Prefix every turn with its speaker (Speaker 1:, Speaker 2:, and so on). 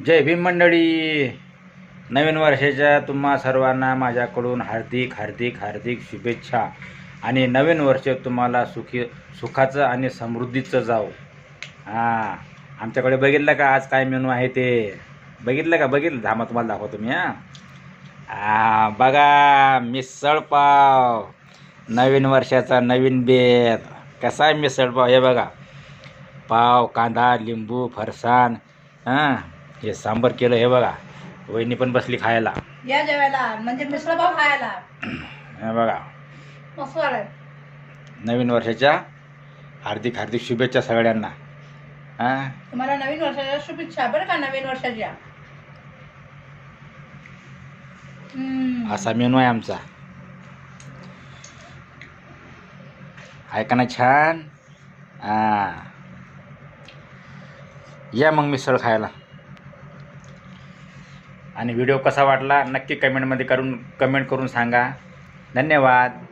Speaker 1: जय भीम मंडळी. नवीन वर्षाच्या तुम्हा सर्वांना माझ्याकडून हार्दिक हार्दिक हार्दिक शुभेच्छा. आणि नवीन वर्ष तुम्हाला सुखाचं आणि समृद्धीचं जाऊ. हां, आमच्याकडे बघितलं का आज काय मेनू आहे ते? बघितलं का? बघितलं? धामा तुम्हाला दाखवतो मी. बघा, मिसळ पाव. नवीन वर्षाचा नवीन बेत. कसा आहे मिसळ पाव? हे बघा, पाव, कांदा, लिंबू, फरसाण, हे सांबर केलं. हे बघा, वहिनी पण बसली खायला.
Speaker 2: या जेवायला, म्हणजे मिसळ पाव खायला.
Speaker 1: हे बघा,
Speaker 2: मस्त वाटलं.
Speaker 1: नवीन वर्षाच्या हार्दिक हार्दिक शुभेच्छा सगळ्यांना.
Speaker 2: तुम्हाला नवीन वर्षाच्या शुभेच्छा बरं का. नवीन वर्षाच्या
Speaker 1: असा मेनू आहे आमचा. आहे का नाही छान? या मग मिसळ खायला. आणि व्हिडिओ कसा वाटला नक्की कमेंट करून सांगा. धन्यवाद.